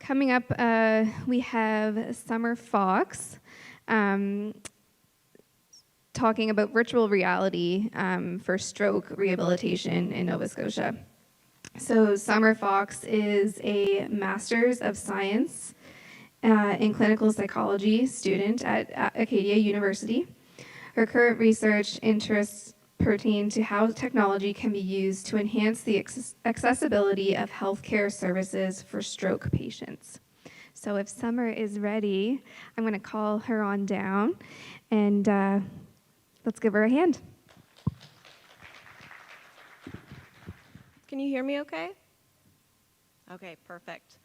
Coming up, we have Summer Fox talking about virtual reality for stroke rehabilitation in Nova Scotia. So Summer Fox is a Master's of Science in Clinical Psychology student at Acadia University. Her current research interests pertain to how technology can be used to enhance the accessibility of healthcare services for stroke patients. So if Summer is ready, I'm going to call her on down, and let's give her a hand. Can you hear me okay? Okay, perfect.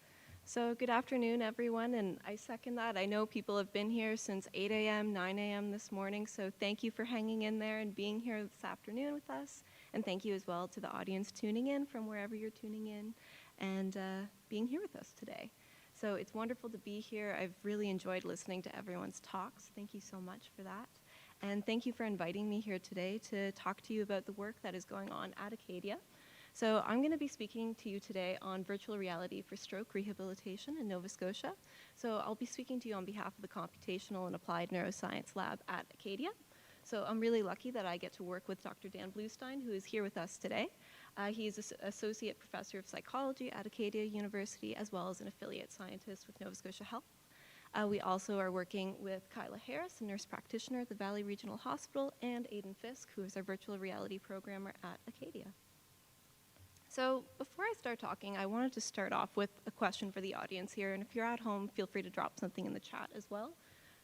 So good afternoon, everyone, and I second that. I know people have been here since 8 a.m., 9 a.m. this morning, so thank you for hanging in there and being here this afternoon with us. And thank you as well to the audience tuning in from wherever you're tuning in and being here with us today. So it's wonderful to be here. I've really enjoyed listening to everyone's talks. Thank you so much for that. And thank you for inviting me here today to talk to you about the work that is going on at Acadia. So I'm going to be speaking to you today on virtual reality for stroke rehabilitation in Nova Scotia. So I'll be speaking to you on behalf of the Computational and Applied Neuroscience Lab at Acadia. So I'm really lucky that I get to work with Dr. Dan Bluestein, who is here with us today. He's an Associate Professor of Psychology at Acadia University, as well as an affiliate scientist with Nova Scotia Health. We also are working with Kyla Harris, a nurse practitioner at the Valley Regional Hospital, and Aidan Fisk, who is our virtual reality programmer at Acadia. So before I start talking, I wanted to start off with a question for the audience here, and if you're at home, feel free to drop something in the chat as well.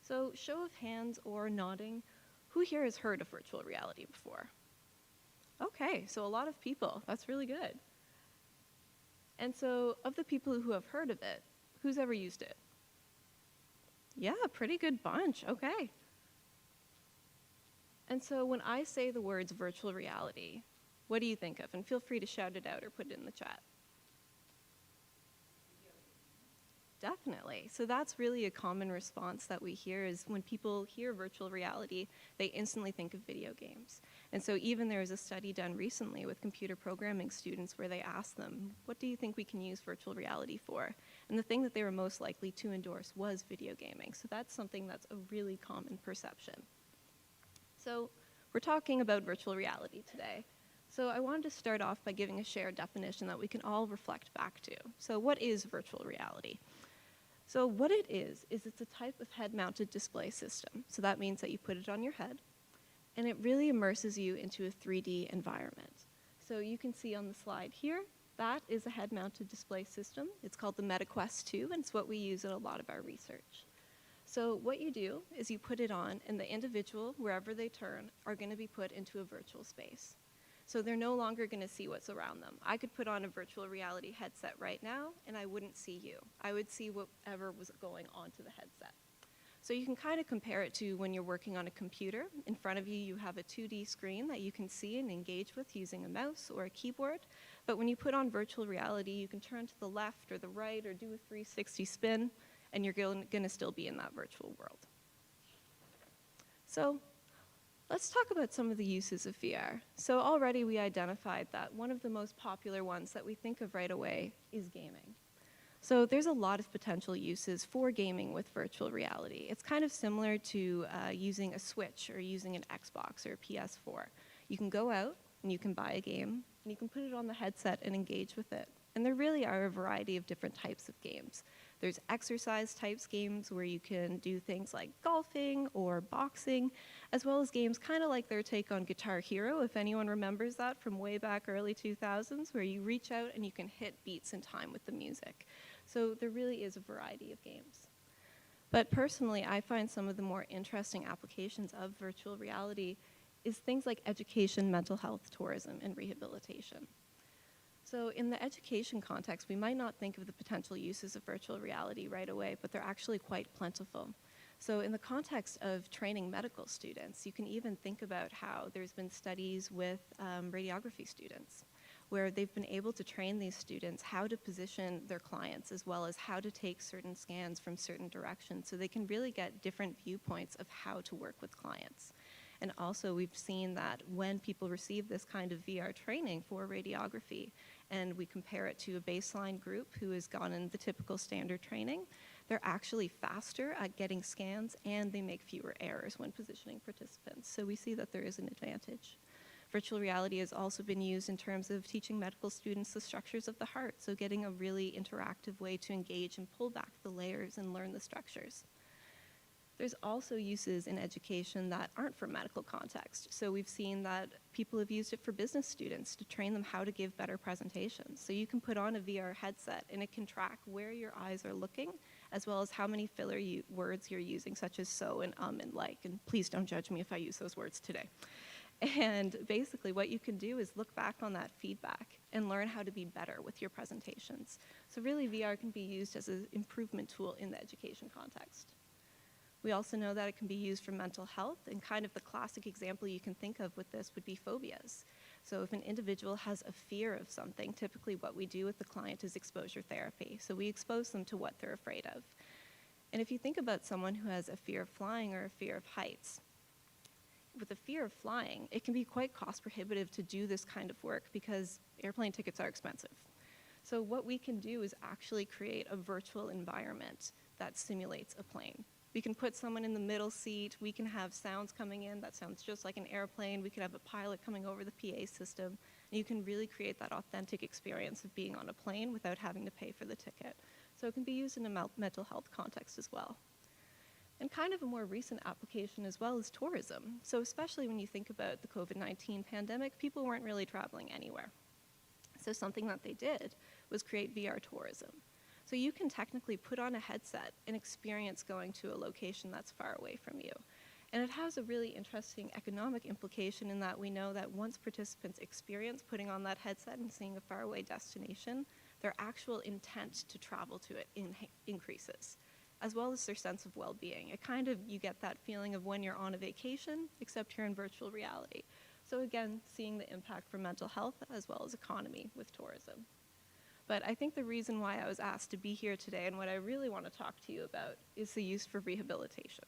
So show of hands or nodding, who here has heard of virtual reality before? Okay, so a lot of people. That's really good. And so of the people who have heard of it, who's ever used it? Yeah, pretty good bunch. Okay. And so when I say the words virtual reality, what do you think of? And feel free to shout it out or put it in the chat. Definitely. So that's really a common response that we hear is when people hear virtual reality, they instantly think of video games. And so even there was a study done recently with computer programming students where they asked them, what do you think we can use virtual reality for? And the thing that they were most likely to endorse was video gaming. So that's something that's a really common perception. So we're talking about virtual reality today. So I wanted to start off by giving a shared definition that we can all reflect back to. So what is virtual reality? So what it is it's a type of head-mounted display system. So that means that you put it on your head, and it really immerses you into a 3D environment. So you can see on the slide here, that is a head-mounted display system. It's called the MetaQuest 2, and it's what we use in a lot of our research. So what you do is you put it on, and the individual, wherever they turn, are going to be put into a virtual space. So they're no longer going to see what's around them. I could put on a virtual reality headset right now, and I wouldn't see you. I would see whatever was going onto the headset. So you can kind of compare it to when you're working on a computer. In front of you, you have a 2D screen that you can see and engage with using a mouse or a keyboard. But when you put on virtual reality, you can turn to the left or the right or do a 360 spin, and you're going to still be in that virtual world. So let's talk about some of the uses of VR. So already we identified that one of the most popular ones that we think of right away is gaming. So there's a lot of potential uses for gaming with virtual reality. It's kind of similar to using a Switch or using an Xbox or a PS4. You can go out and you can buy a game and you can put it on the headset and engage with it. And there really are a variety of different types of games. There's exercise types games where you can do things like golfing or boxing, as well as games kind of like their take on Guitar Hero, if anyone remembers that from way back early 2000s, where you reach out and you can hit beats in time with the music. So there really is a variety of games. But personally, I find some of the more interesting applications of virtual reality is things like education, mental health, tourism, and rehabilitation. So in the education context, we might not think of the potential uses of virtual reality right away, but they're actually quite plentiful. So in the context of training medical students, you can even think about how there's been studies with radiography students, where they've been able to train these students how to position their clients as well as how to take certain scans from certain directions so they can really get different viewpoints of how to work with clients. And also we've seen that when people receive this kind of VR training for radiography, and we compare it to a baseline group who has gone in the typical standard training, they're actually faster at getting scans and they make fewer errors when positioning participants. So we see that there is an advantage. Virtual reality has also been used in terms of teaching medical students the structures of the heart, so getting a really interactive way to engage and pull back the layers and learn the structures. There's also uses in education that aren't for medical context. So we've seen that people have used it for business students to train them how to give better presentations. So you can put on a VR headset and it can track where your eyes are looking, as well as how many filler words you're using, such as so and like. And please don't judge me if I use those words today. And basically what you can do is look back on that feedback and learn how to be better with your presentations. So really VR can be used as an improvement tool in the education context. We also know that it can be used for mental health, and kind of the classic example you can think of with this would be phobias. So if an individual has a fear of something, typically what we do with the client is exposure therapy. So we expose them to what they're afraid of. And if you think about someone who has a fear of flying or a fear of heights, with a fear of flying, it can be quite cost prohibitive to do this kind of work because airplane tickets are expensive. So what we can do is actually create a virtual environment that simulates a plane. We can put someone in the middle seat, we can have sounds coming in that sounds just like an airplane, we can have a pilot coming over the PA system, and you can really create that authentic experience of being on a plane without having to pay for the ticket. So it can be used in a mental health context as well. And kind of a more recent application as well is tourism. So especially when you think about the COVID-19 pandemic, people weren't really traveling anywhere. So something that they did was create VR tourism. So you can technically put on a headset and experience going to a location that's far away from you. And it has a really interesting economic implication in that we know that once participants experience putting on that headset and seeing a faraway destination, their actual intent to travel to it increases, as well as their sense of well-being. It kind of, you get that feeling of when you're on a vacation, except you're in virtual reality. So again, seeing the impact for mental health as well as economy with tourism. But I think the reason why I was asked to be here today and what I really want to talk to you about is the use for rehabilitation.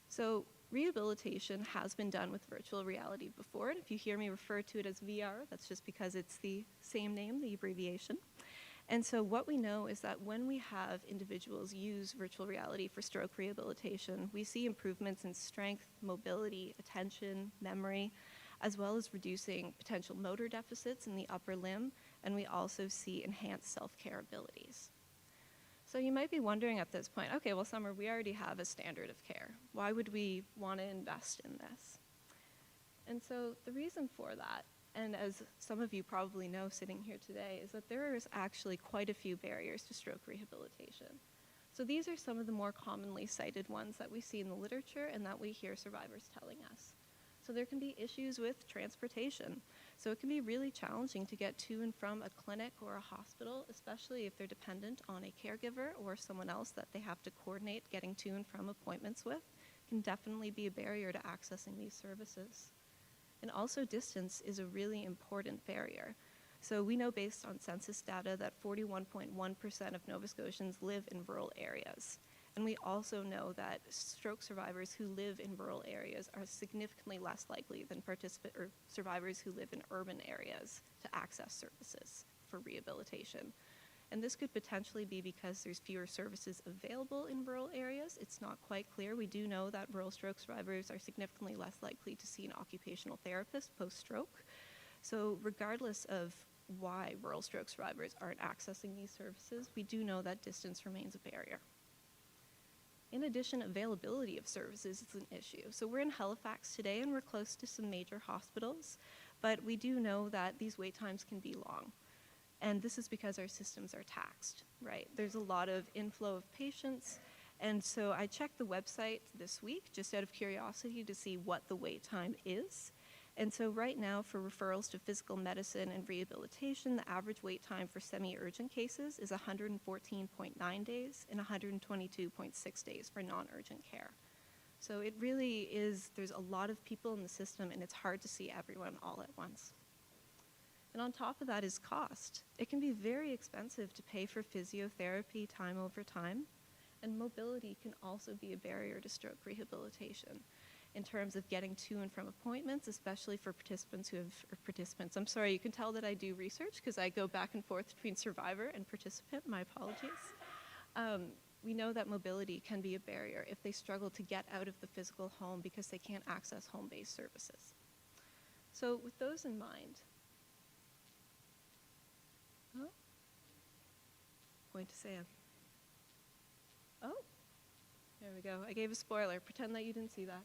So rehabilitation has been done with virtual reality before, and if you hear me refer to it as VR, that's just because it's the same name, the abbreviation. And so what we know is that when we have individuals use virtual reality for stroke rehabilitation, we see improvements in strength, mobility, attention, memory, as well as reducing potential motor deficits in the upper limb, and we also see enhanced self-care abilities. So you might be wondering at this point, okay, well, Summer, we already have a standard of care. Why would we want to invest in this? And so the reason for that, and as some of you probably know sitting here today, is that there is actually quite a few barriers to stroke rehabilitation. So these are some of the more commonly cited ones that we see in the literature and that we hear survivors telling us. So there can be issues with transportation. So it can be really challenging to get to and from a clinic or a hospital, especially if they're dependent on a caregiver or someone else that they have to coordinate getting to and from appointments with. It can definitely be a barrier to accessing these services. And also distance is a really important barrier. So we know based on census data that 41.1% of Nova Scotians live in rural areas. And we also know that stroke survivors who live in rural areas are significantly less likely than survivors who live in urban areas to access services for rehabilitation. And this could potentially be because there's fewer services available in rural areas. It's not quite clear. We do know that rural stroke survivors are significantly less likely to see an occupational therapist post-stroke. So regardless of why rural stroke survivors aren't accessing these services, we do know that distance remains a barrier. In addition, availability of services is an issue. So we're in Halifax today and we're close to some major hospitals, but we do know that these wait times can be long. And this is because our systems are taxed, right? There's a lot of inflow of patients. And so I checked the website this week just out of curiosity to see what the wait time is. And so right now for referrals to physical medicine and rehabilitation, the average wait time for semi-urgent cases is 114.9 days and 122.6 days for non-urgent care. So it really is, there's a lot of people in the system and it's hard to see everyone all at once. And on top of that is cost. It can be very expensive to pay for physiotherapy time over time, and mobility can also be a barrier to stroke rehabilitation. in terms of getting to and from appointments, especially for participants. I'm sorry, you can tell that I do research because I go back and forth between survivor and participant. My apologies. We know that mobility can be a barrier if they struggle to get out of the physical home because they can't access home-based services. So with those in mind, going to Sam. Oh, there we go. I gave a spoiler. Pretend that you didn't see that.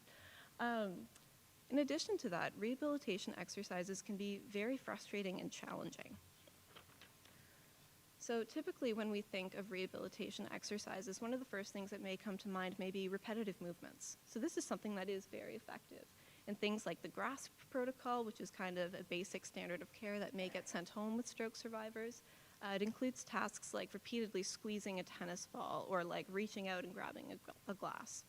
In addition to that, rehabilitation exercises can be very frustrating and challenging. So typically when we think of rehabilitation exercises, one of the first things that may come to mind may be repetitive movements. So this is something that is very effective. And things like the GRASP protocol, which is kind of a basic standard of care that may get sent home with stroke survivors, it includes tasks like repeatedly squeezing a tennis ball or like reaching out and grabbing a glass.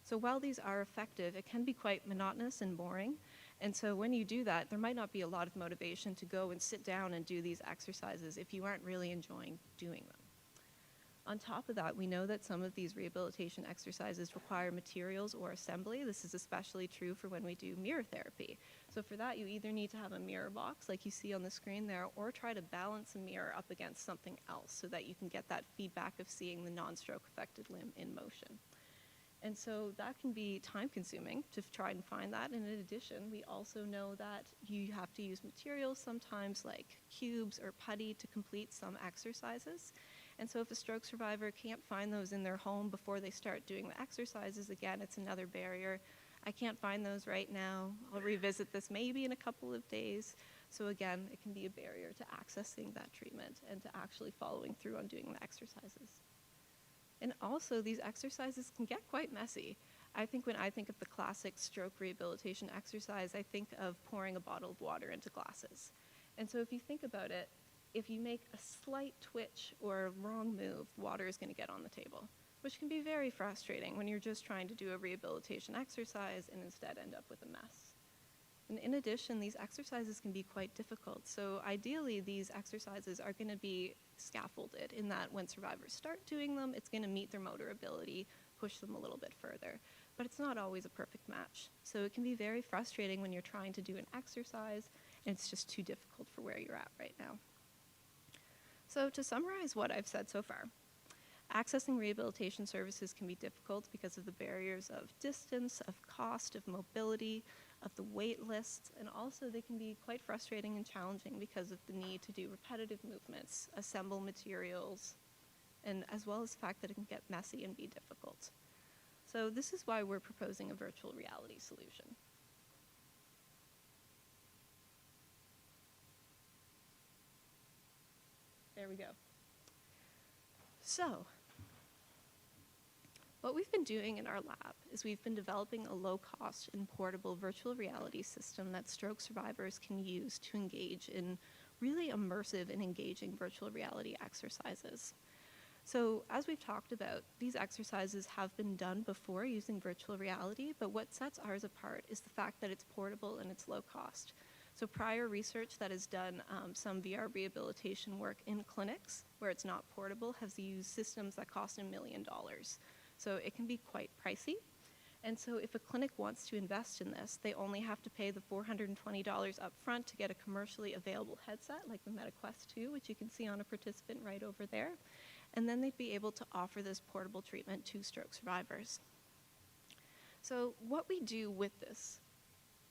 So while these are effective, it can be quite monotonous and boring. And so when you do that, there might not be a lot of motivation to go and sit down and do these exercises if you aren't really enjoying doing them. On top of that, we know that some of these rehabilitation exercises require materials or assembly. This is especially true for when we do mirror therapy. So for that, you either need to have a mirror box like you see on the screen there, or try to balance a mirror up against something else so that you can get that feedback of seeing the non-stroke affected limb in motion. And so that can be time consuming to try and find that. And in addition, we also know that you have to use materials sometimes like cubes or putty to complete some exercises. And so if a stroke survivor can't find those in their home before they start doing the exercises, again, it's another barrier. I can't find those right now. I'll revisit this maybe in a couple of days. So again, it can be a barrier to accessing that treatment and to actually following through on doing the exercises. And also, these exercises can get quite messy. I think when I think of the classic stroke rehabilitation exercise, I think of pouring a bottle of water into glasses. And so if you think about it, if you make a slight twitch or a wrong move, water is going to get on the table, which can be very frustrating when you're just trying to do a rehabilitation exercise and instead end up with a mess. And in addition, these exercises can be quite difficult. So ideally, these exercises are going to be scaffolded in that when survivors start doing them, it's going to meet their motor ability, push them a little bit further. But it's not always a perfect match. So it can be very frustrating when you're trying to do an exercise and it's just too difficult for where you're at right now. So to summarize what I've said so far, accessing rehabilitation services can be difficult because of the barriers of distance, of cost, of mobility, of the wait lists, and also they can be quite frustrating and challenging because of the need to do repetitive movements, assemble materials, and as well as the fact that it can get messy and be difficult. So this is why we're proposing a virtual reality solution. There we go. So, what we've been doing in our lab is we've been developing a low-cost and portable virtual reality system that stroke survivors can use to engage in really immersive and engaging virtual reality exercises. So as we've talked about, these exercises have been done before using virtual reality, but what sets ours apart is the fact that it's portable and it's low cost. So prior research that has done some VR rehabilitation work in clinics where it's not portable has used systems that cost $1 million. So it can be quite pricey. And so if a clinic wants to invest in this, they only have to pay the $420 up front to get a commercially available headset like the MetaQuest 2, which you can see on a participant right over there. And then they'd be able to offer this portable treatment to stroke survivors. So what we do with this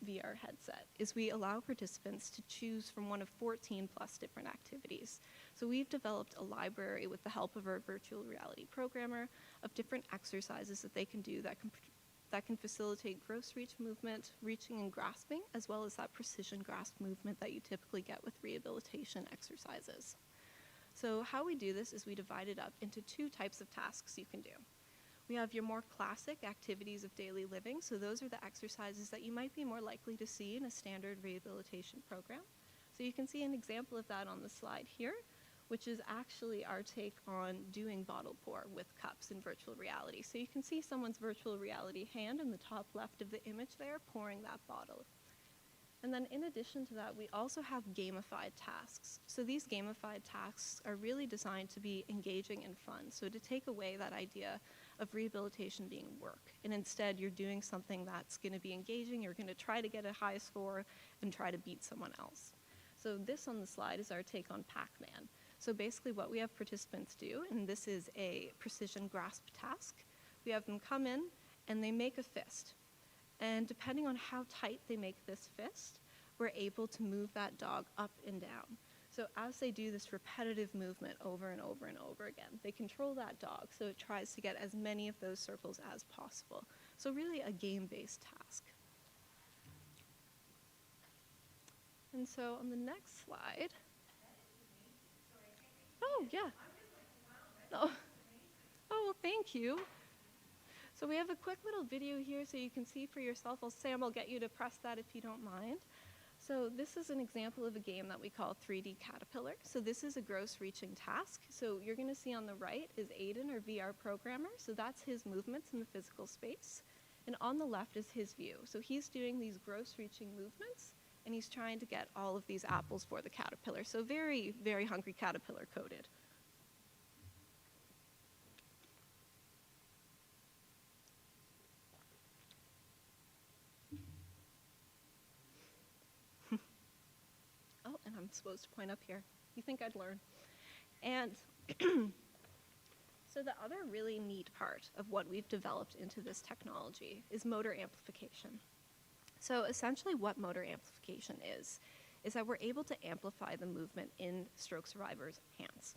VR headset is we allow participants to choose from one of 14 plus different activities. So we've developed a library with the help of our virtual reality programmer of different exercises that they can do that can facilitate gross reach movement, reaching and grasping, as well as that precision grasp movement that you typically get with rehabilitation exercises. So how we do this is we divide it up into two types of tasks you can do. We have your more classic activities of daily living. So those are the exercises that you might be more likely to see in a standard rehabilitation program. So you can see an example of that on the slide here, which is actually our take on doing bottle pour with cups in virtual reality. So you can see someone's virtual reality hand in the top left of the image there pouring that bottle. And then in addition to that, we also have gamified tasks. So these gamified tasks are really designed to be engaging and fun. So to take away that idea of rehabilitation being work. And instead, you're doing something that's going to be engaging. You're going to try to get a high score and try to beat someone else. So this on the slide is our take on Pac-Man. So basically what we have participants do, and this is a precision grasp task, we have them come in and they make a fist. And depending on how tight they make this fist, we're able to move that dog up and down. So as they do this repetitive movement over and over and over again, they control that dog, so it tries to get as many of those circles as possible. So really a game-based task. And so on the next slide, oh yeah, oh, well thank you. So we have a quick little video here so you can see for yourself. Sam will get you to press that if you don't mind. So this is an example of a game that we call 3D Caterpillar. So this is a gross reaching task. So you're going to see on the right is Aiden, our VR programmer. So that's his movements in the physical space. And on the left is his view. So he's doing these gross reaching movements, and he's trying to get all of these apples for the caterpillar. So very, very hungry caterpillar coded. Oh, and I'm supposed to point up here. You think I'd learn. And so the other really neat part of what we've developed into this technology is motor amplification. So essentially what motor amplification is that we're able to amplify the movement in stroke survivors' hands.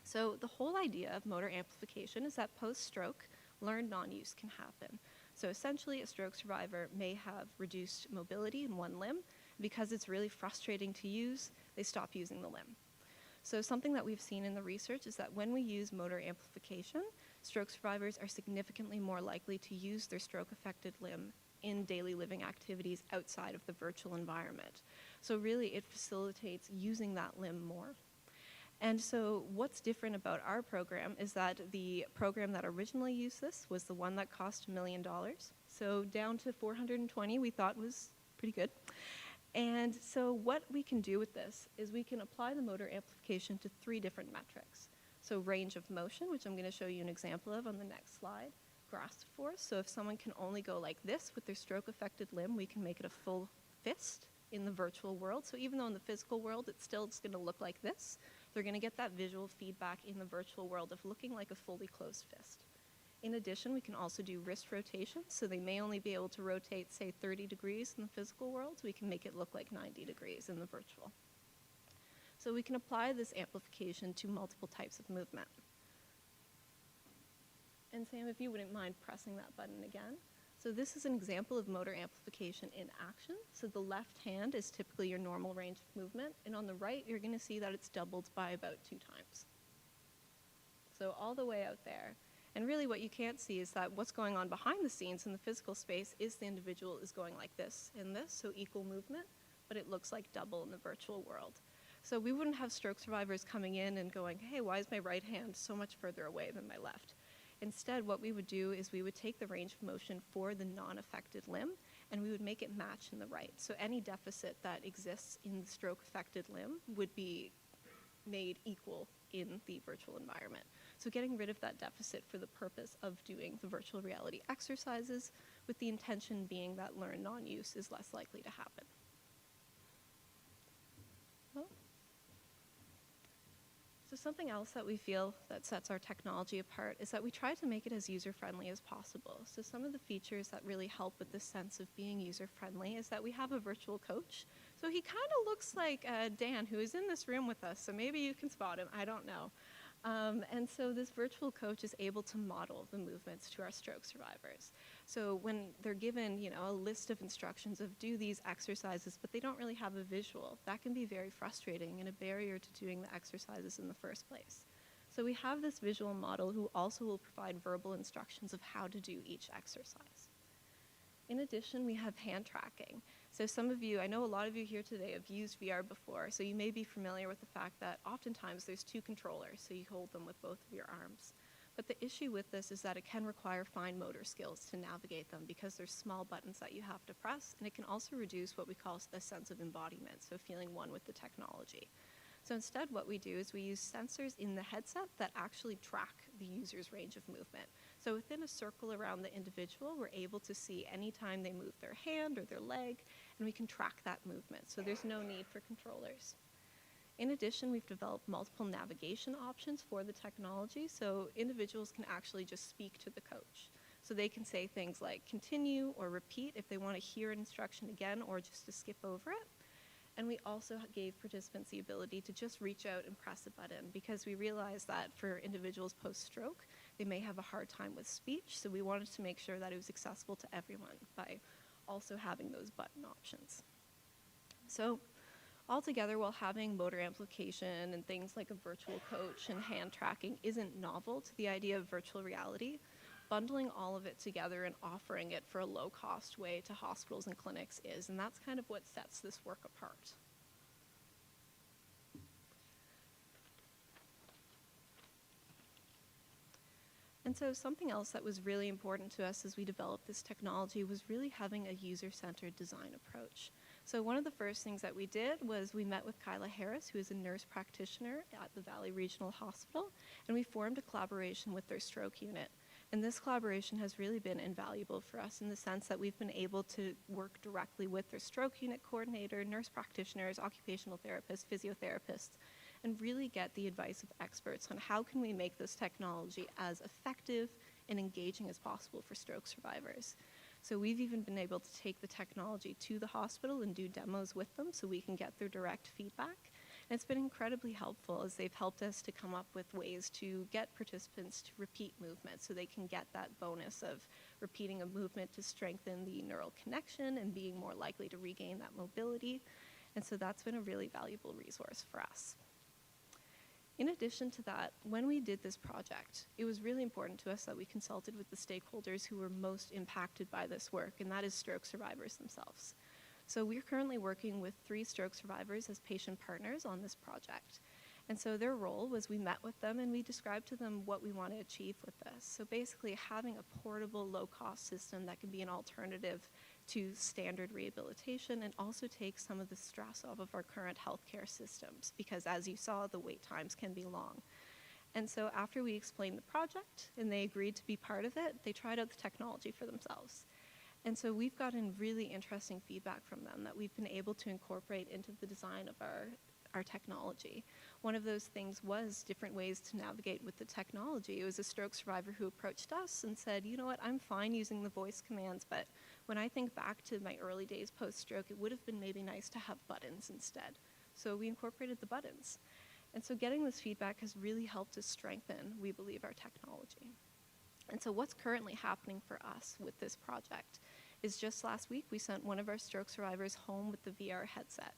So the whole idea of motor amplification is that post-stroke, learned non-use can happen. So essentially a stroke survivor may have reduced mobility in one limb. Because it's really frustrating to use, they stop using the limb. So something that we've seen in the research is that when we use motor amplification, stroke survivors are significantly more likely to use their stroke-affected limb in daily living activities outside of the virtual environment. So really it facilitates using that limb more. And so what's different about our program is that the program that originally used this was the one that cost $1 million. So down to 420 we thought was pretty good. And so what we can do with this is we can apply the motor amplification to 3 different metrics. So range of motion, which I'm going to show you an example of on the next slide. Grasp force, so if someone can only go like this with their stroke-affected limb, we can make it a full fist in the virtual world. So even though in the physical world it's still going to look like this, they're going to get that visual feedback in the virtual world of looking like a fully closed fist. In addition, we can also do wrist rotation, so they may only be able to rotate, say, 30 degrees in the physical world. We can make it look like 90 degrees in the virtual. So we can apply this amplification to multiple types of movement. And Sam, if you wouldn't mind pressing that button again. So this is an example of motor amplification in action. So the left hand is typically your normal range of movement, and on the right, you're going to see that it's doubled by about 2 times. So all the way out there. And really what you can't see is that what's going on behind the scenes in the physical space is the individual is going like this and this, so equal movement, but it looks like double in the virtual world. So we wouldn't have stroke survivors coming in and going, hey, why is my right hand so much further away than my left? Instead, what we would do is we would take the range of motion for the non-affected limb and we would make it match in the right. So any deficit that exists in the stroke-affected limb would be made equal in the virtual environment. So getting rid of that deficit for the purpose of doing the virtual reality exercises with the intention being that learned non-use is less likely to happen. Well, so something else that we feel that sets our technology apart is that we try to make it as user-friendly as possible. So some of the features that really help with this sense of being user-friendly is that we have a virtual coach. So he kind of looks like Dan, who is in this room with us, so maybe you can spot him, I don't know. And so this virtual coach is able to model the movements to our stroke survivors. So when they're given, a list of instructions of do these exercises, but they don't really have a visual, that can be very frustrating and a barrier to doing the exercises in the first place. So we have this visual model who also will provide verbal instructions of how to do each exercise. In addition, we have hand tracking. So some of you, I know a lot of you here today have used VR before, so you may be familiar with the fact that oftentimes there's 2 controllers, so you hold them with both of your arms. But the issue with this is that it can require fine motor skills to navigate them because there's small buttons that you have to press, and it can also reduce what we call a sense of embodiment, so feeling one with the technology. So instead what we do is we use sensors in the headset that actually track the user's range of movement. So within a circle around the individual, we're able to see anytime they move their hand or their leg, and we can track that movement. So there's no need for controllers. In addition, we've developed multiple navigation options for the technology, so individuals can actually just speak to the coach. So they can say things like continue or repeat if they want to hear an instruction again or just to skip over it. And we also gave participants the ability to just reach out and press a button, because we realized that for individuals post-stroke, they may have a hard time with speech, so we wanted to make sure that it was accessible to everyone by also having those button options. So altogether, while having motor amplification and things like a virtual coach and hand tracking isn't novel to the idea of virtual reality, bundling all of it together and offering it for a low-cost way to hospitals and clinics is, and that's kind of what sets this work apart. And so something else that was really important to us as we developed this technology was really having a user-centered design approach. So one of the first things that we did was we met with Kyla Harris, who is a nurse practitioner at the Valley Regional Hospital, and we formed a collaboration with their stroke unit. And this collaboration has really been invaluable for us in the sense that we've been able to work directly with their stroke unit coordinator, nurse practitioners, occupational therapists, physiotherapists, and really get the advice of experts on how can we make this technology as effective and engaging as possible for stroke survivors. So we've even been able to take the technology to the hospital and do demos with them so we can get their direct feedback. And it's been incredibly helpful as they've helped us to come up with ways to get participants to repeat movements so they can get that bonus of repeating a movement to strengthen the neural connection and being more likely to regain that mobility. And so that's been a really valuable resource for us. In addition to that, when we did this project, it was really important to us that we consulted with the stakeholders who were most impacted by this work, and that is stroke survivors themselves. So we're currently working with 3 stroke survivors as patient partners on this project. And so their role was we met with them and we described to them what we want to achieve with this. So basically having a portable, low-cost system that can be an alternative to standard rehabilitation and also take some of the stress off of our current healthcare systems, because as you saw, the wait times can be long. And so after we explained the project and they agreed to be part of it, they tried out the technology for themselves. And so we've gotten really interesting feedback from them that we've been able to incorporate into the design of our technology. One of those things was different ways to navigate with the technology. It was a stroke survivor who approached us and said, you know what, I'm fine using the voice commands, but when I think back to my early days post-stroke, it would have been maybe nice to have buttons instead. So we incorporated the buttons. And so getting this feedback has really helped us strengthen, we believe, our technology. And so what's currently happening for us with this project is just last week we sent one of our stroke survivors home with the VR headset.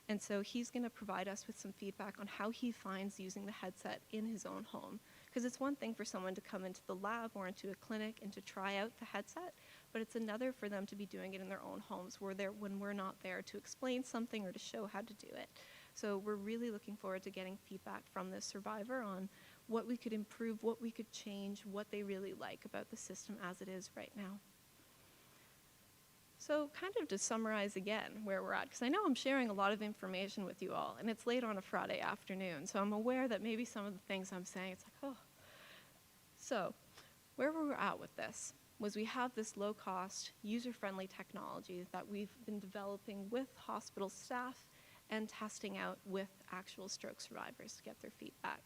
And so he's going to provide us with some feedback on how he finds using the headset in his own home. Because it's one thing for someone to come into the lab or into a clinic and to try out the headset, but it's another for them to be doing it in their own homes when we're not there to explain something or to show how to do it. So we're really looking forward to getting feedback from this survivor on what we could improve, what we could change, what they really like about the system as it is right now. So kind of to summarize again where we're at, because I know I'm sharing a lot of information with you all, and it's late on a Friday afternoon, so I'm aware that maybe some of the things I'm saying, it's like, oh. So where we're at with this was we have this low-cost, user-friendly technology that we've been developing with hospital staff and testing out with actual stroke survivors to get their feedback.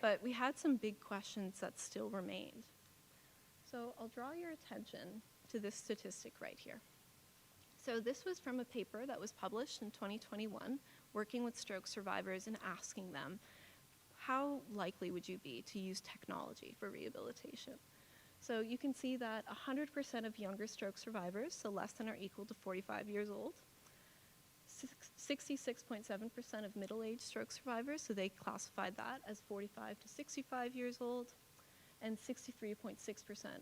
But we had some big questions that still remained. So I'll draw your attention to this statistic right here. So this was from a paper that was published in 2021, working with stroke survivors and asking them, how likely would you be to use technology for rehabilitation? So you can see that 100% of younger stroke survivors, so less than or equal to 45 years old, 66.7% of middle-aged stroke survivors, so they classified that as 45 to 65 years old, and 63.6%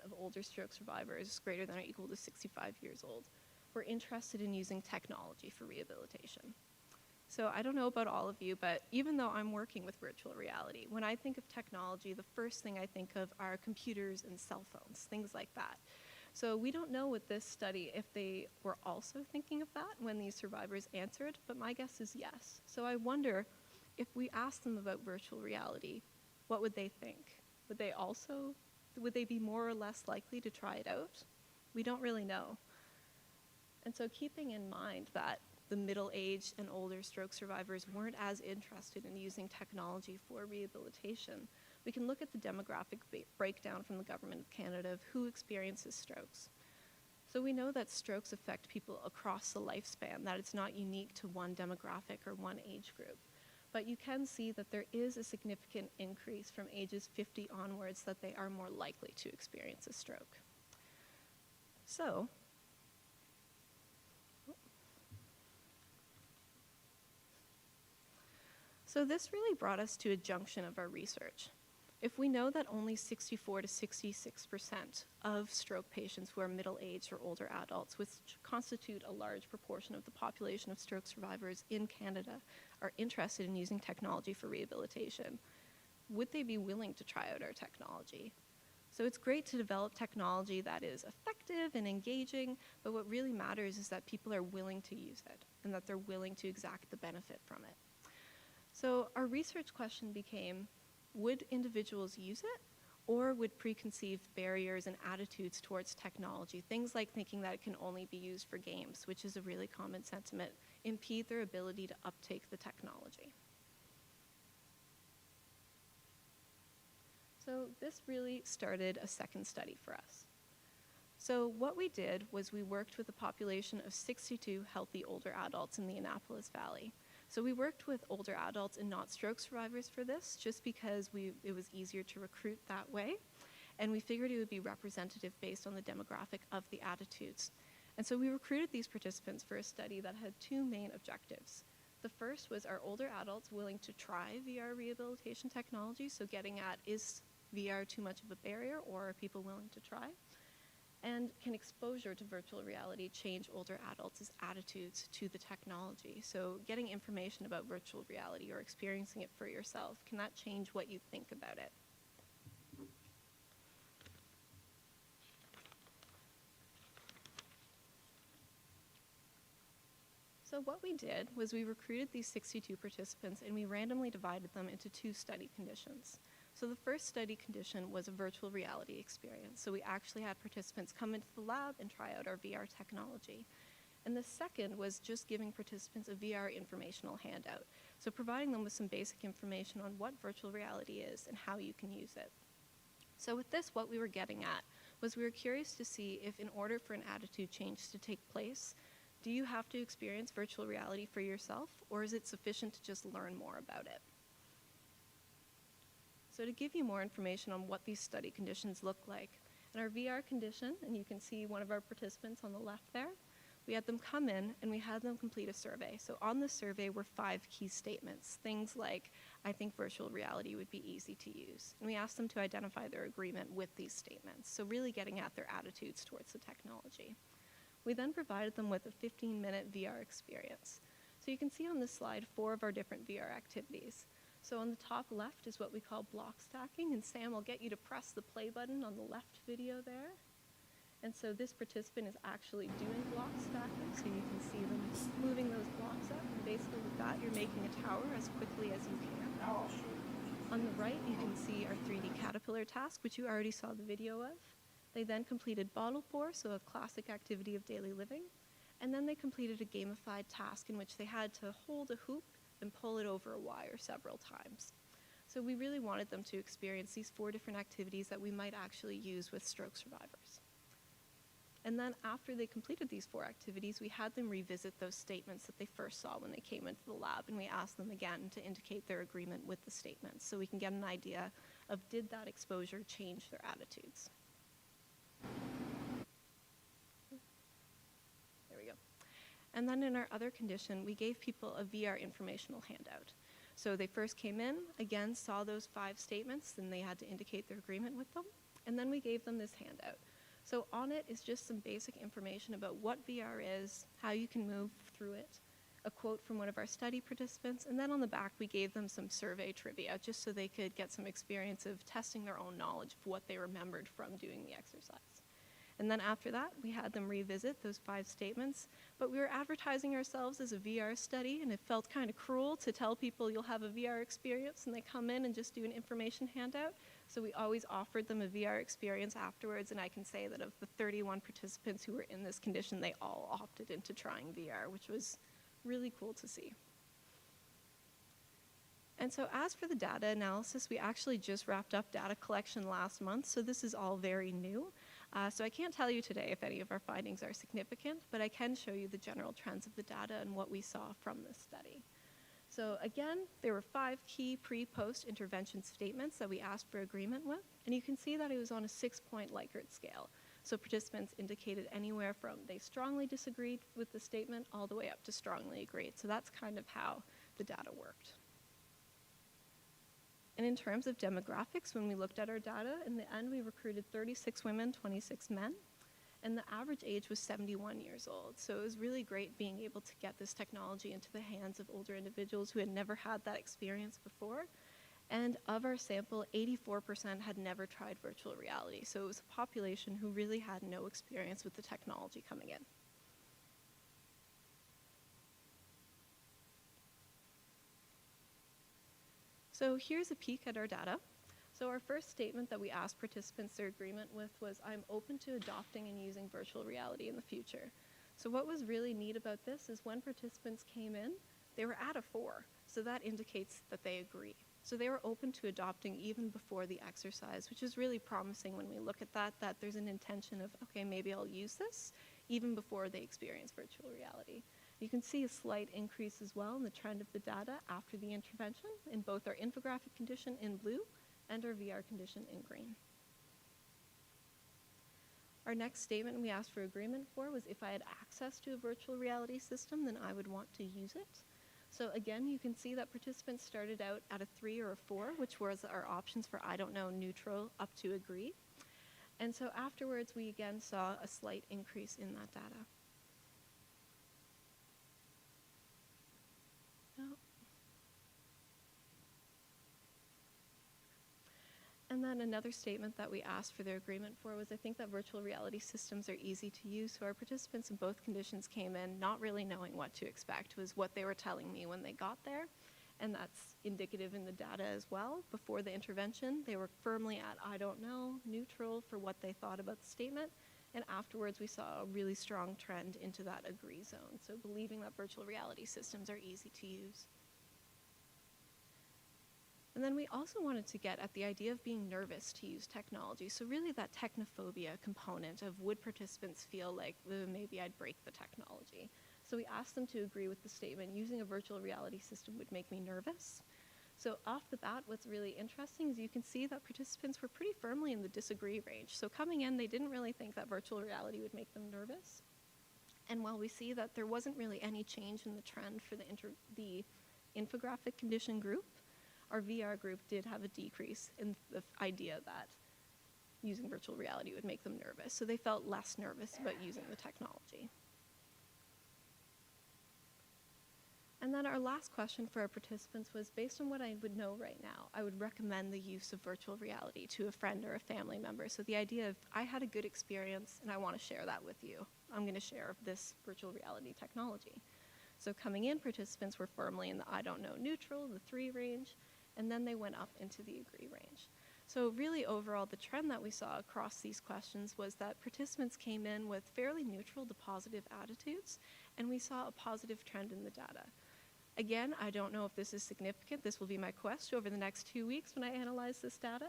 of older stroke survivors, greater than or equal to 65 years old, were interested in using technology for rehabilitation. So I don't know about all of you, but even though I'm working with virtual reality, when I think of technology, the first thing I think of are computers and cell phones, things like that. So we don't know with this study if they were also thinking of that when these survivors answered, but my guess is yes. So I wonder if we asked them about virtual reality, what would they think? Would they also Would they be more or less likely to try it out? We don't really know. And so keeping in mind that the middle-aged and older stroke survivors weren't as interested in using technology for rehabilitation, we can look at the demographic breakdown from the Government of Canada of who experiences strokes. So we know that strokes affect people across the lifespan, that it's not unique to one demographic or one age group. But you can see that there is a significant increase from ages 50 onwards that they are more likely to experience a stroke. So this really brought us to a junction of our research. If we know that only 64 to 66% of stroke patients who are middle-aged or older adults, which constitute a large proportion of the population of stroke survivors in Canada, are interested in using technology for rehabilitation, would they be willing to try out our technology? So it's great to develop technology that is effective and engaging, but what really matters is that people are willing to use it and that they're willing to exact the benefit from it. So our research question became, would individuals use it, or would preconceived barriers and attitudes towards technology, things like thinking that it can only be used for games, which is a really common sentiment, impede their ability to uptake the technology? So this really started a second study for us. So what we did was we worked with a population of 62 healthy older adults in the Annapolis Valley. So we worked with older adults and not stroke survivors for this, just because it was easier to recruit that way. And we figured it would be representative based on the demographic of the attitudes. And so we recruited these participants for a study that had two main objectives. The first was, are older adults willing to try VR rehabilitation technology? So getting at, is VR too much of a barrier, or are people willing to try? And can exposure to virtual reality change older adults' attitudes to the technology? So getting information about virtual reality or experiencing it for yourself, can that change what you think about it? So what we did was we recruited these 62 participants and we randomly divided them into two study conditions. So the first study condition was a virtual reality experience. So we actually had participants come into the lab and try out our VR technology. And the second was just giving participants a VR informational handout. So providing them with some basic information on what virtual reality is and how you can use it. So with this, what we were getting at was we were curious to see if, in order for an attitude change to take place, do you have to experience virtual reality for yourself, or is it sufficient to just learn more about it? So to give you more information on what these study conditions look like, in our VR condition, and you can see one of our participants on the left there, we had them come in and we had them complete a survey. So on the survey were 5 key statements, things like, I think virtual reality would be easy to use. And we asked them to identify their agreement with these statements, so really getting at their attitudes towards the technology. We then provided them with a 15-minute VR experience. So you can see on this slide 4 of our different VR activities. So on the top left is what we call block stacking, and Sam will get you to press the play button on the left video there. And so this participant is actually doing block stacking, so you can see them moving those blocks up, and basically with that you're making a tower as quickly as you can. On the right you can see our 3D caterpillar task, which you already saw the video of. They then completed bottle pour, so a classic activity of daily living, and then they completed a gamified task in which they had to hold a hoop and pull it over a wire several times. So we really wanted them to experience these 4 different activities that we might actually use with stroke survivors. And then after they completed these 4 activities, we had them revisit those statements that they first saw when they came into the lab, and we asked them again to indicate their agreement with the statements so we can get an idea of, did that exposure change their attitudes? There we go. And then in our other condition, we gave people a VR informational handout. So they first came in, again, saw those 5 statements, and they had to indicate their agreement with them. And then we gave them this handout. So on it is just some basic information about what VR is, how you can move through it, a quote from one of our study participants, and then on the back we gave them some survey trivia, just so they could get some experience of testing their own knowledge of what they remembered from doing the exercise. And then after that, we had them revisit those 5 statements. But we were advertising ourselves as a VR study, and it felt kind of cruel to tell people you'll have a VR experience and they come in and just do an information handout. So we always offered them a VR experience afterwards, and I can say that of the 31 participants who were in this condition, they all opted into trying VR, which was really cool to see. And so as for the data analysis, we actually just wrapped up data collection last month, so this is all very new. So I can't tell you today if any of our findings are significant, but I can show you the general trends of the data and what we saw from this study. So again, there were 5 key pre-post intervention statements that we asked for agreement with, and you can see that it was on a 6-point Likert scale. So participants indicated anywhere from they strongly disagreed with the statement all the way up to strongly agreed. So that's kind of how the data worked. And in terms of demographics, when we looked at our data, in the end we recruited 36 women, 26 men, and the average age was 71 years old. So it was really great being able to get this technology into the hands of older individuals who had never had that experience before. And of our sample, 84% had never tried virtual reality. So it was a population who really had no experience with the technology coming in. So here's a peek at our data. So our first statement that we asked participants their agreement with was, I'm open to adopting and using virtual reality in the future. So what was really neat about this is when participants came in, they were at a 4. So that indicates that they agree. So they were open to adopting even before the exercise, which is really promising when we look at that there's an intention of, okay, maybe I'll use this even before they experience virtual reality. You can see a slight increase as well in the trend of the data after the intervention in both our infographic condition in blue and our VR condition in green. Our next statement we asked for agreement for was if I had access to a virtual reality system, then I would want to use it. So again, you can see that participants started out at a 3 or a 4, which was our options for I don't know, neutral, up to agree. And so afterwards, we again saw a slight increase in that data. And then another statement that we asked for their agreement for was I think that virtual reality systems are easy to use. So our participants in both conditions came in not really knowing what to expect, was what they were telling me when they got there. And that's indicative in the data as well. Before the intervention, they were firmly at I don't know, neutral for what they thought about the statement. And afterwards, we saw a really strong trend into that agree zone. So believing that virtual reality systems are easy to use. And then we also wanted to get at the idea of being nervous to use technology. So really that technophobia component of would participants feel like maybe I'd break the technology. So we asked them to agree with the statement, using a virtual reality system would make me nervous. So off the bat, what's really interesting is you can see that participants were pretty firmly in the disagree range. So coming in, they didn't really think that virtual reality would make them nervous. And while we see that there wasn't really any change in the trend for the infographic condition group, our VR group did have a decrease in the idea that using virtual reality would make them nervous. So they felt less nervous about using the technology. And then our last question for our participants was, based on what I would know right now, I would recommend the use of virtual reality to a friend or a family member. So the idea of, I had a good experience and I want to share that with you. I'm going to share this virtual reality technology. So coming in, participants were firmly in the I don't know neutral, the 3 range, and then they went up into the agree range. So really overall, the trend that we saw across these questions was that participants came in with fairly neutral to positive attitudes, and we saw a positive trend in the data. Again, I don't know if this is significant. This will be my quest over the next 2 weeks when I analyze this data,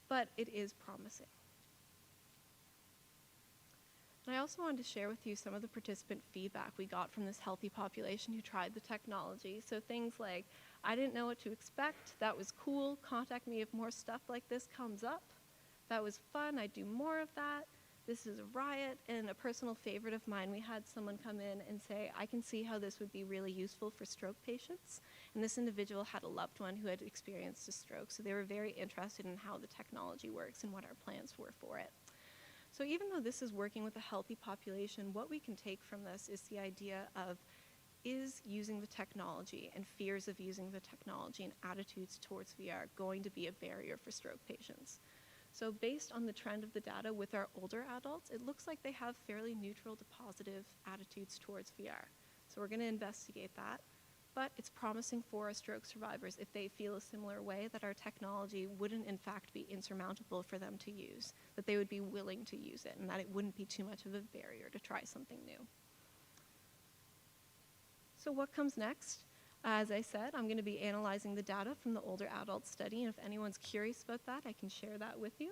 but it is promising. And I also wanted to share with you some of the participant feedback we got from this healthy population who tried the technology. So things like, I didn't know what to expect, that was cool, contact me if more stuff like this comes up. That was fun, I'd do more of that. This is a riot. And a personal favorite of mine, we had someone come in and say, I can see how this would be really useful for stroke patients. And this individual had a loved one who had experienced a stroke, so they were very interested in how the technology works and what our plans were for it. So even though this is working with a healthy population, what we can take from this is the idea of, is using the technology and fears of using the technology and attitudes towards VR going to be a barrier for stroke patients? So based on the trend of the data with our older adults, it looks like they have fairly neutral to positive attitudes towards VR. So we're going to investigate that. But it's promising for our stroke survivors if they feel a similar way, that our technology wouldn't in fact be insurmountable for them to use, that they would be willing to use it, and that it wouldn't be too much of a barrier to try something new. So what comes next? As I said, I'm going to be analyzing the data from the older adult study, and if anyone's curious about that, I can share that with you.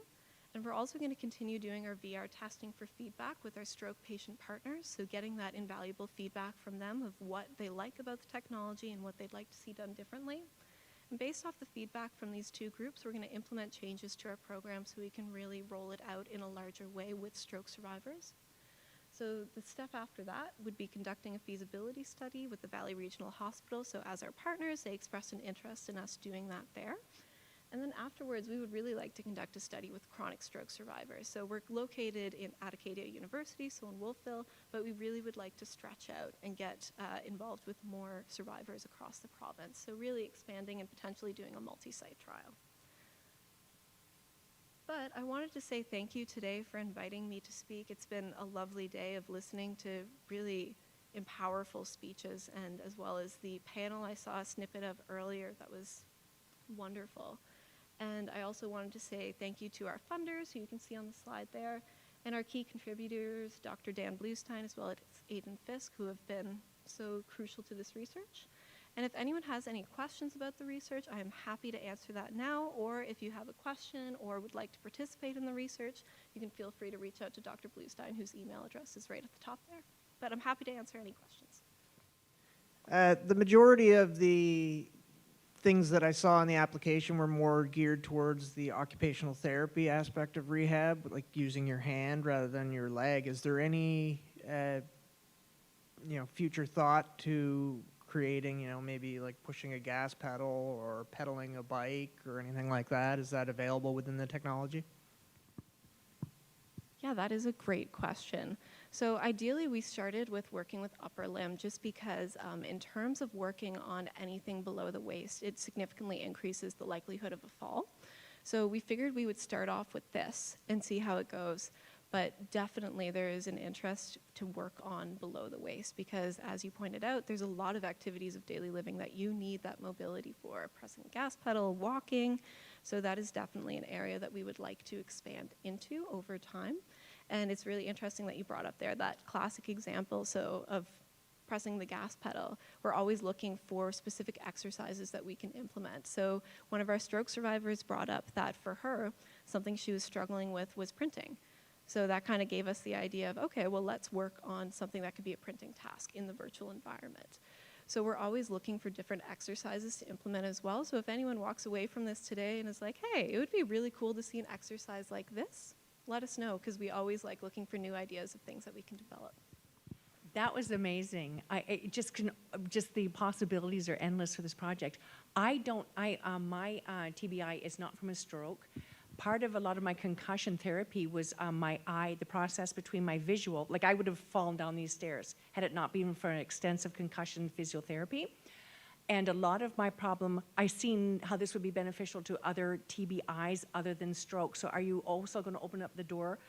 And we're also going to continue doing our VR testing for feedback with our stroke patient partners, so getting that invaluable feedback from them of what they like about the technology and what they'd like to see done differently. And based off the feedback from these two groups, we're going to implement changes to our program so we can really roll it out in a larger way with stroke survivors. So the step after that would be conducting a feasibility study with the Valley Regional Hospital. So as our partners, they expressed an interest in us doing that there. And then afterwards, we would really like to conduct a study with chronic stroke survivors. So we're located at Acadia University, so in Wolfville, but we really would like to stretch out and get involved with more survivors across the province. So really expanding and potentially doing a multi-site trial. But I wanted to say thank you today for inviting me to speak. It's been a lovely day of listening to really powerful speeches, and as well as the panel I saw a snippet of earlier that was wonderful. And I also wanted to say thank you to our funders, who you can see on the slide there, and our key contributors, Dr. Dan Bluestein, as well as Aidan Fisk, who have been so crucial to this research. And if anyone has any questions about the research, I am happy to answer that now, or if you have a question or would like to participate in the research, you can feel free to reach out to Dr. Bluestein, whose email address is right at the top there. But I'm happy to answer any questions. The majority of the things that I saw in the application were more geared towards the occupational therapy aspect of rehab, like using your hand rather than your leg. Is there any future thought to creating, maybe like pushing a gas pedal or pedaling a bike or anything like that? Is that available within the technology? Yeah, that is a great question. So ideally, we started with working with upper limb just because in terms of working on anything below the waist, it significantly increases the likelihood of a fall. So we figured we would start off with this and see how it goes. But definitely there is an interest to work on below the waist because, as you pointed out, there's a lot of activities of daily living that you need that mobility for, pressing the gas pedal, walking. So that is definitely an area that we would like to expand into over time. And it's really interesting that you brought up there that classic example of pressing the gas pedal. We're always looking for specific exercises that we can implement. So one of our stroke survivors brought up that for her, something she was struggling with was printing. So that kind of gave us the idea of, okay, well, let's work on something that could be a printing task in the virtual environment. So we're always looking for different exercises to implement as well. So if anyone walks away from this today and is like, hey, it would be really cool to see an exercise like this, let us know, because we always like looking for new ideas of things that we can develop. That was amazing. Just the possibilities are endless for this project. My TBI is not from a stroke. Part of a lot of my concussion therapy was my eye, the process between my visual. Like I would have fallen down these stairs had it not been for an extensive concussion physiotherapy. And a lot of my problem, I've seen how this would be beneficial to other TBIs other than stroke. So are you also going to open up the door?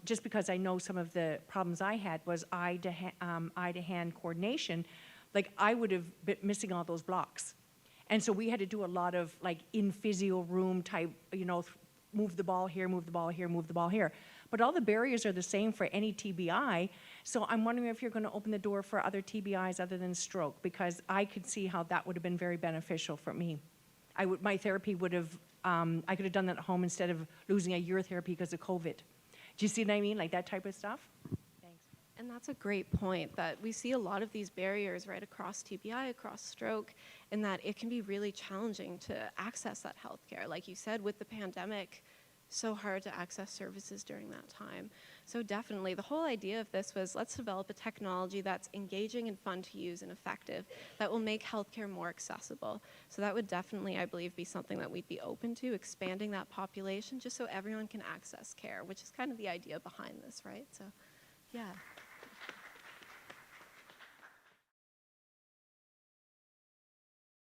Just because I know some of the problems I had was eye to hand coordination, like I would have been missing all those blocks. And so we had to do a lot of like in physio room type, move the ball here, move the ball here, move the ball here. But all the barriers are the same for any TBI. So I'm wondering if you're going to open the door for other TBIs other than stroke, because I could see how that would have been very beneficial for me. My therapy would have, I could have done that at home instead of losing a year of therapy because of COVID. Do you see what I mean? Like that type of stuff? Thanks. And that's a great point, that we see a lot of these barriers right across TBI, across stroke, and that it can be really challenging to access that healthcare. Like you said, with the pandemic, so hard to access services during that time. So definitely, the whole idea of this was, let's develop a technology that's engaging and fun to use and effective, that will make healthcare more accessible. So that would definitely, I believe, be something that we'd be open to, expanding that population just so everyone can access care, which is kind of the idea behind this, right? So, yeah.